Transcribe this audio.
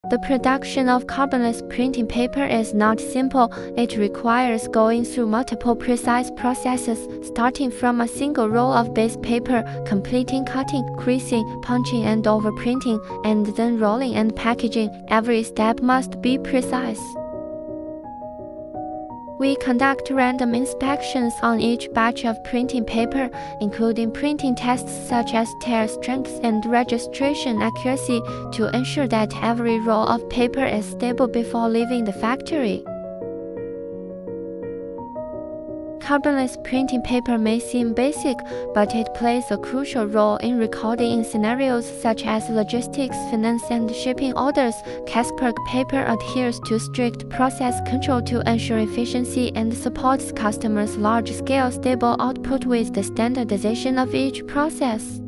The production of carbonless printing paper is not simple. It requires going through multiple precise processes, starting from a single roll of base paper, completing cutting, creasing, punching, and overprinting, and then rolling and packaging. Every step must be precise. We conduct random inspections on each batch of printing paper, including printing tests such as tear strength and registration accuracy, to ensure that every roll of paper is stable before leaving the factory. Carbonless printing paper may seem basic, but it plays a crucial role in recording in scenarios such as logistics, finance, and shipping orders. Casperg paper adheres to strict process control to ensure efficiency and supports customers' large-scale stable output with the standardization of each process.